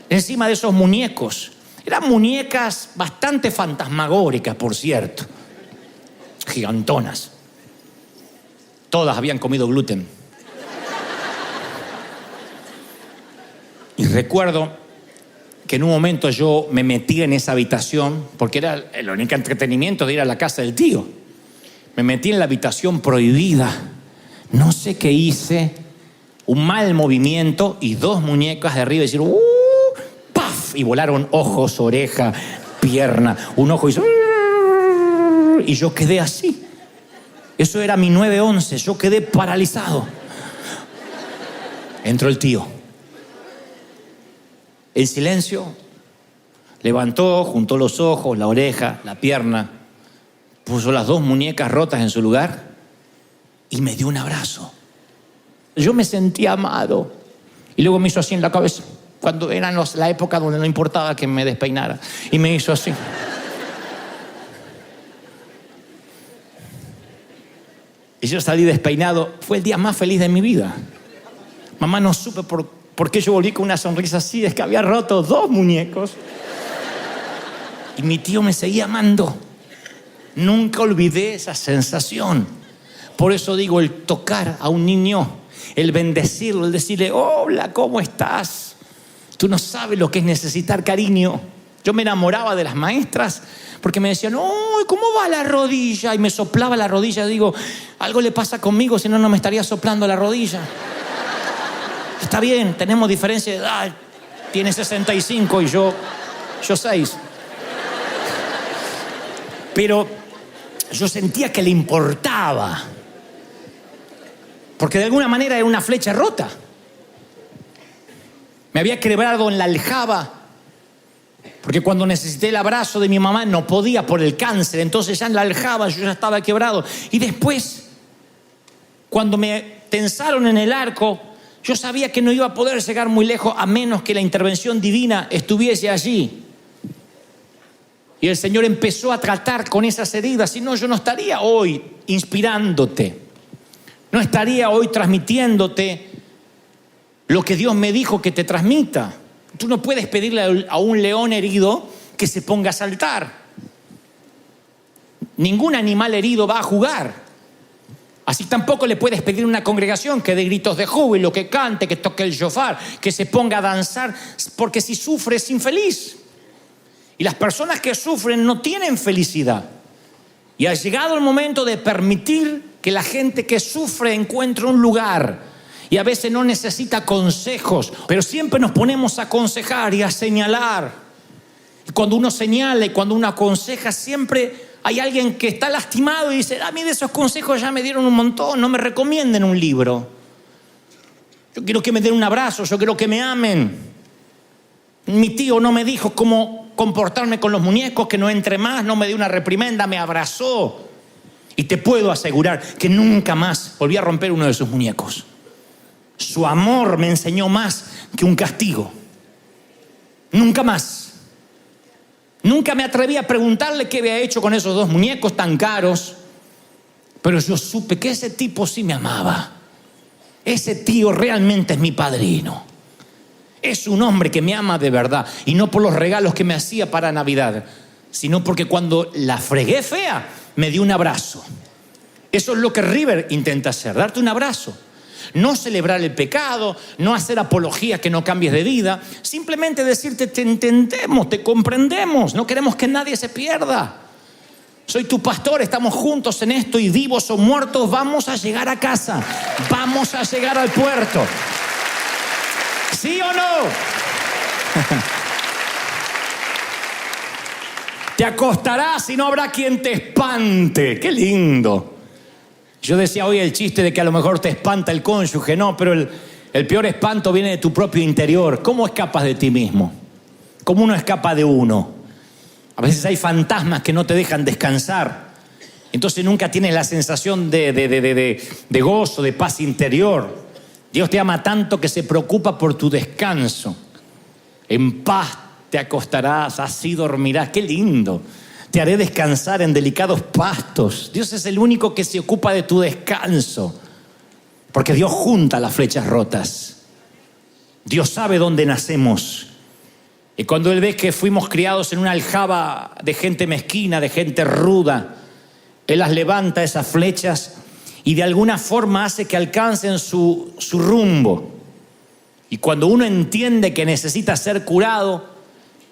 encima de esos muñecos. Eran muñecas bastante fantasmagóricas, por cierto. Gigantonas. Todas habían comido gluten. Y recuerdo que en un momento yo me metí en esa habitación, porque era el único entretenimiento de ir a la casa del tío. Me metí en la habitación prohibida. No sé qué hice. Un mal movimiento y dos muñecas de arriba y decir, ¡paf! Y volaron ojos, oreja, pierna. Un ojo hizo... Y yo quedé así. Eso era mi 9/11. Yo quedé paralizado. Entró el tío. En silencio, levantó, juntó los ojos, la oreja, la pierna, puso las dos muñecas rotas en su lugar y me dio un abrazo. Yo me sentí amado. Y luego me hizo así en la cabeza. cuando era la época donde no importaba que me despeinara. Y me hizo así. Y yo salí despeinado. Fue el día más feliz de mi vida. Mamá no supe por qué yo volví con una sonrisa así. Es que había roto 2 muñecos. Y mi tío me seguía amando. Nunca olvidé esa sensación. Por eso digo, el tocar a un niño, el bendecirlo, el decirle, hola, ¿cómo estás? Tú no sabes lo que es necesitar cariño. Yo me enamoraba de las maestras porque me decían, oh, ¿cómo va la rodilla? Y me soplaba la rodilla. Digo, algo le pasa conmigo, si no, no me estaría soplando la rodilla. Está bien, tenemos diferencia de edad. Tiene 65 y yo 6. Pero yo sentía que le importaba. Porque de alguna manera era una flecha rota. Me había quebrado en la aljaba. Porque cuando necesité el abrazo de mi mamá no podía por el cáncer. Entonces ya en la aljaba yo ya estaba quebrado. Y después, cuando me tensaron en el arco, yo sabía que no iba a poder llegar muy lejos a menos que la intervención divina estuviese allí. Y el Señor empezó a tratar con esas heridas. Si no, yo no estaría hoy inspirándote. No estaría hoy transmitiéndote lo que Dios me dijo que te transmita. Tú no puedes pedirle a un león herido que se ponga a saltar. Ningún animal herido va a jugar. Así tampoco le puedes pedir a una congregación que dé gritos de júbilo, que cante, que toque el shofar, que se ponga a danzar, porque si sufre es infeliz. Y las personas que sufren no tienen felicidad. Y ha llegado el momento de permitir que la gente que sufre encuentre un lugar. Y a veces no necesita consejos, pero siempre nos ponemos a aconsejar y a señalar. Y cuando uno señala y cuando uno aconseja, siempre hay alguien que está lastimado y dice, a mí de esos consejos ya me dieron un montón, no me recomienden un libro. Yo quiero que me den un abrazo, yo quiero que me amen. Mi tío no me dijo cómo comportarme con los muñecos, que no entre más, no me dio una reprimenda, me abrazó. Y te puedo asegurar que nunca más volví a romper uno de sus muñecos. Su amor me enseñó más que un castigo. Nunca más. Nunca me atreví a preguntarle qué había hecho con esos 2 muñecos tan caros. Pero yo supe que ese tipo sí me amaba. Ese tío realmente es mi padrino. Es un hombre que me ama de verdad. Y no por los regalos que me hacía para Navidad, sino porque cuando la fregué fea, me dio un abrazo. Eso es lo que River intenta hacer, darte un abrazo. No celebrar el pecado, no hacer apología que no cambies de vida, simplemente decirte, te entendemos, te comprendemos, no queremos que nadie se pierda. Soy tu pastor, estamos juntos en esto y vivos o muertos vamos a llegar a casa, vamos a llegar al puerto. ¿Sí o no? Te acostarás y no habrá quien te espante. ¡Qué lindo! Yo decía hoy el chiste de que a lo mejor te espanta el cónyuge. No, pero el peor espanto viene de tu propio interior. ¿Cómo escapas de ti mismo? ¿Cómo uno escapa de uno? A veces hay fantasmas que no te dejan descansar. Entonces nunca tienes la sensación de gozo, de paz interior. Dios te ama tanto que se preocupa por tu descanso. En paz te acostarás, así dormirás. ¡Qué lindo! Te haré descansar en delicados pastos. Dios es el único que se ocupa de tu descanso. Porque Dios junta las flechas rotas. Dios sabe dónde nacemos. Y cuando Él ve que fuimos criados en una aljaba de gente mezquina, de gente ruda, Él las levanta, esas flechas, y de alguna forma hace que alcancen su rumbo. Y cuando uno entiende que necesita ser curado,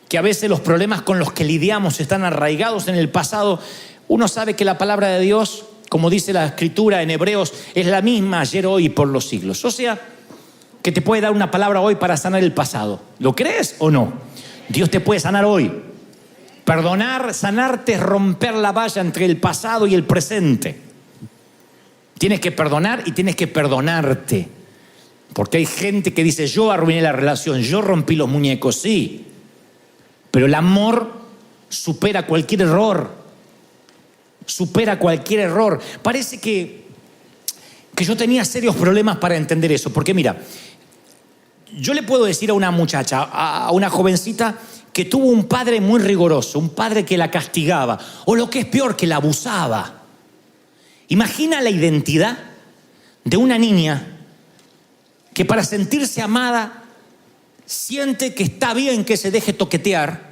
que a veces los problemas con los que lidiamos están arraigados en el pasado, uno sabe que la palabra de Dios, como dice la Escritura en Hebreos, es la misma ayer, hoy y por los siglos. O sea, que te puede dar una palabra hoy para sanar el pasado. ¿Lo crees o no? Dios te puede sanar hoy. Perdonar, sanarte es romper la valla entre el pasado y el presente. Tienes que perdonar y tienes que perdonarte. Porque hay gente que dice, yo arruiné la relación, yo rompí los muñecos, sí. Pero el amor supera cualquier error. Supera cualquier error. Parece que yo tenía serios problemas para entender eso. Porque mira, Yo le puedo decir a una muchacha, a una jovencita, que tuvo un padre muy riguroso, un padre que la castigaba, o lo que es peor, que la abusaba. Imagina la identidad de una niña que para sentirse amada siente que está bien que se deje toquetear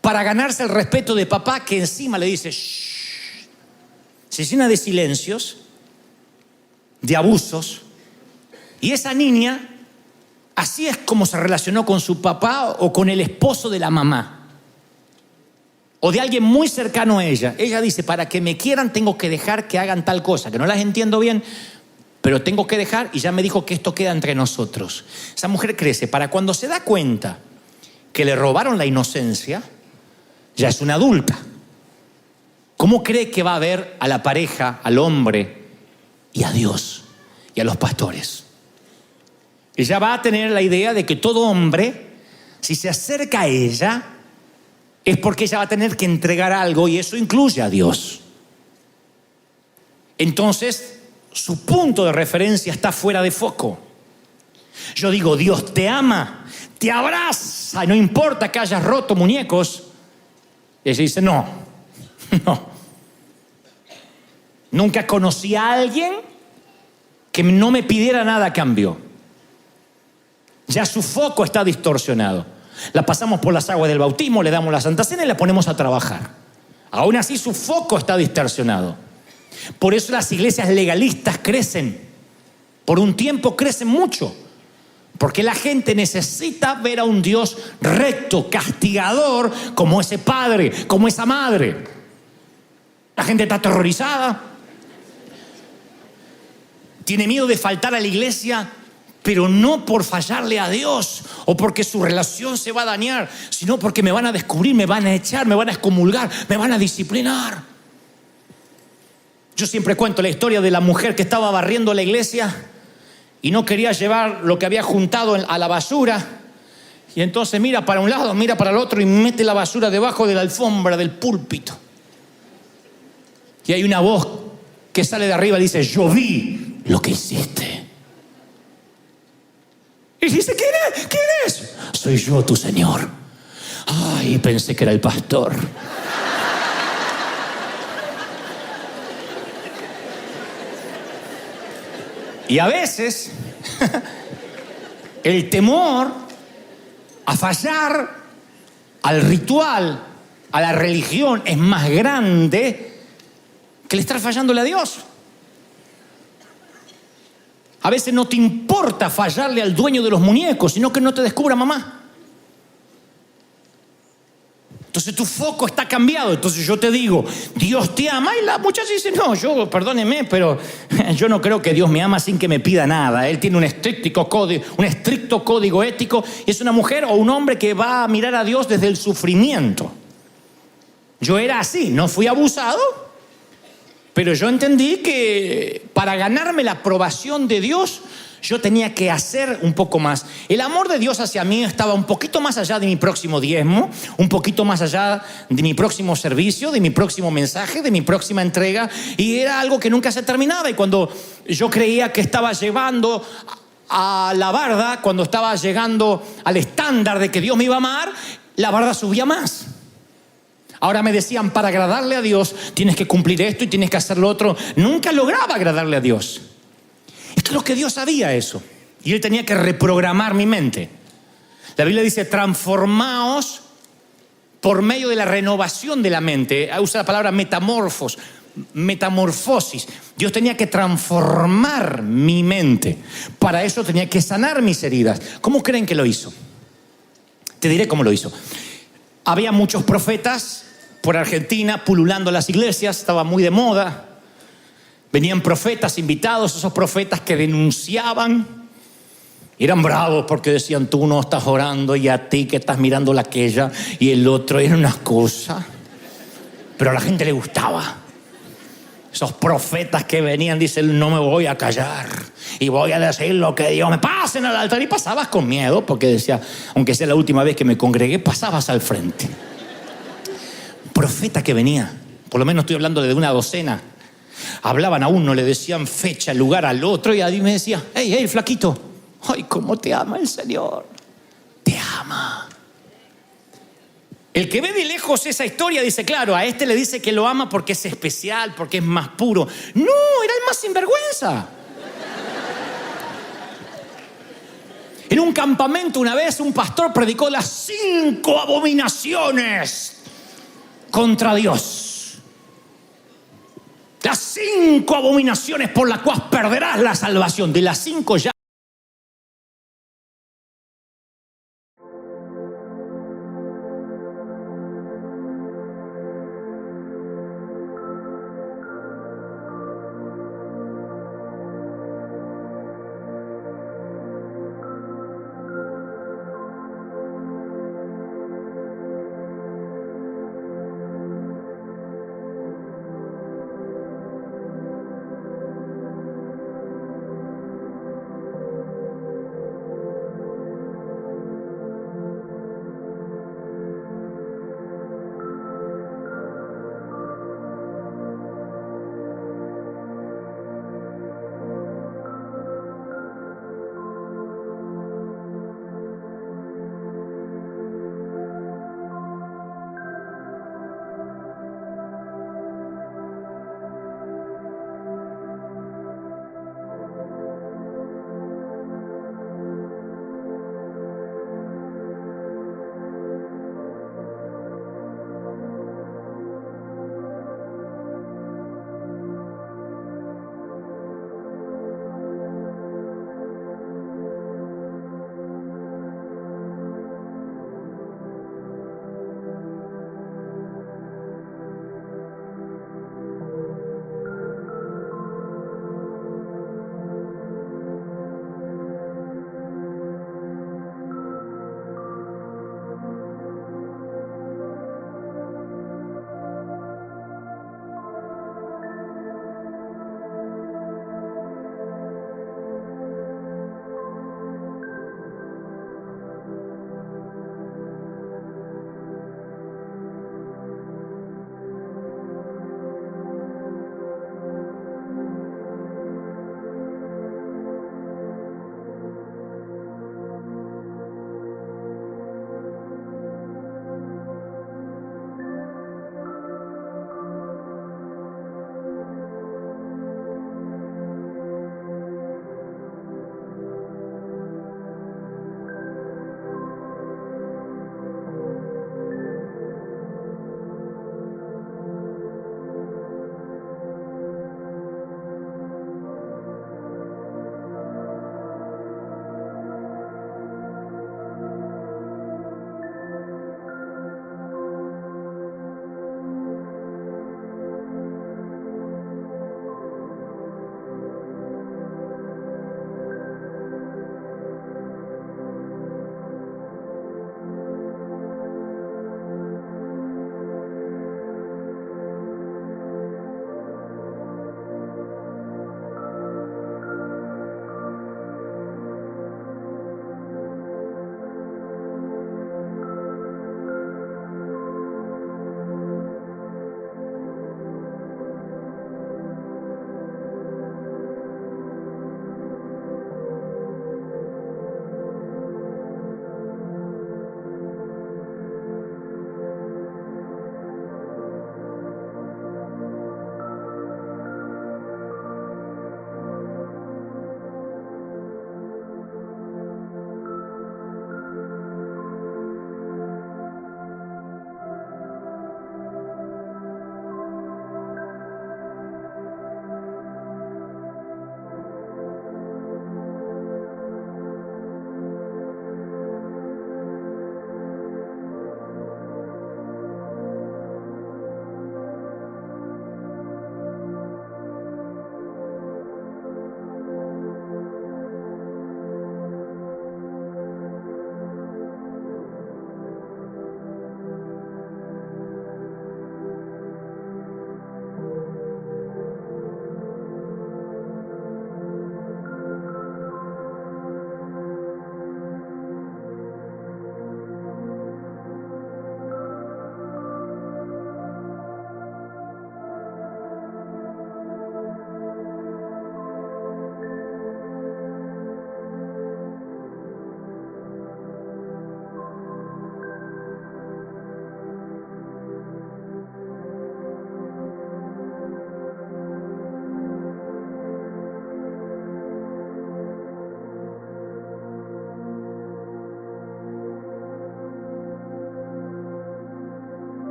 para ganarse el respeto de papá, que encima le dice shh. Se llena de silencios, de abusos, y esa niña así es como se relacionó con su papá o con el esposo de la mamá o de alguien muy cercano a ella. Ella dice, para que me quieran tengo que dejar que hagan tal cosa, que no las entiendo bien, pero tengo que dejar, y ya me dijo que esto queda entre nosotros. Esa mujer crece, para cuando se da cuenta que le robaron la inocencia, ya es una adulta. ¿Cómo cree que va a ver a la pareja, al hombre y a Dios y a los pastores? Ella va a tener la idea de que todo hombre, si se acerca a ella, es porque ella va a tener que entregar algo, y eso incluye a Dios. Entonces, su punto de referencia está fuera de foco. Yo digo, Dios te ama, te abraza, no importa que hayas roto muñecos. Y ella dice, no. Nunca conocí a alguien que no me pidiera nada a cambio. Ya su foco está distorsionado. La pasamos por las aguas del bautismo, le damos la Santa Cena y la ponemos a trabajar. Aún así su foco está distorsionado. Por eso las iglesias legalistas crecen. Por un tiempo crecen mucho. Porque la gente necesita ver a un Dios recto, castigador, como ese padre, como esa madre. La gente está aterrorizada. Tiene miedo de faltar a la iglesia, pero no por fallarle a Dios o porque su relación se va a dañar, sino porque me van a descubrir, me van a echar, me van a excomulgar, me van a disciplinar. Yo siempre cuento la historia de la mujer que estaba barriendo la iglesia y no quería llevar lo que había juntado a la basura. Y entonces mira para un lado, mira para el otro y mete la basura debajo de la alfombra del púlpito. Y hay una voz que sale de arriba y dice, yo vi lo que hiciste. Y dice, ¿quién es? Soy yo, tu Señor. Ay, pensé que era el pastor. Y a veces el temor a fallar al ritual, a la religión, es más grande que el estar fallándole a Dios. A veces no te importa fallarle al dueño de los muñecos, sino que no te descubra mamá. Entonces tu foco está cambiado. Entonces yo te digo, Dios te ama, y la muchacha dice, no, perdóneme, pero yo no creo que Dios me ama sin que me pida nada. Él tiene un estricto código ético, y es una mujer o un hombre que va a mirar a Dios desde el sufrimiento. Yo era así, no fui abusado, pero yo entendí que para ganarme la aprobación de Dios, yo tenía que hacer un poco más. El amor de Dios hacia mí estaba un poquito más allá de mi próximo diezmo, un poquito más allá de mi próximo servicio, de mi próximo mensaje, de mi próxima entrega, y era algo que nunca se terminaba. Y cuando yo creía que estaba llevando a la barda, cuando estaba llegando al estándar de que Dios me iba a amar, la barda subía más. Ahora me decían, para agradarle a Dios tienes que cumplir esto y tienes que hacer lo otro. Nunca lograba agradarle a Dios. Es que lo que Dios sabía eso. Y Él tenía que reprogramar mi mente. La Biblia dice, transformaos por medio de la renovación de la mente. Usa la palabra metamorfosis. Dios tenía que transformar mi mente. Para eso tenía que sanar mis heridas. ¿Cómo creen que lo hizo? Te diré cómo lo hizo. Había muchos profetas por Argentina pululando las iglesias, estaba muy de moda. Venían profetas invitados, esos profetas que denunciaban. Eran bravos porque decían, tú no estás orando, y a ti que estás mirando la aquella y el otro. Era una cosa. Pero a la gente le gustaba. Esos profetas que venían, dicen, no me voy a callar y voy a decir lo que Dios me pasen al altar. Y pasabas con miedo porque decía, aunque sea la última vez que me congregué, pasabas al frente. Profeta que venía, por lo menos estoy hablando de una docena. Hablaban a uno, le decían fecha, lugar al otro, y a mí me decía, hey, flaquito, Ay, cómo te ama el Señor. Te ama. El que ve de lejos esa historia dice, claro, a este le dice que lo ama porque es especial, porque es más puro. No, era el más sinvergüenza. En un campamento una vez un pastor predicó las 5 abominaciones contra Dios. Las 5 abominaciones por las cuales perderás la salvación. De las 5 ya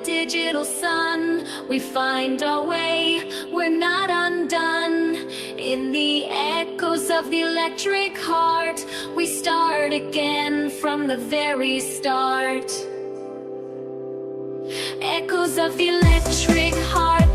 digital sun, we find our way, we're not undone. In the echoes of the electric heart, we start again from the very start. Echoes of the electric heart,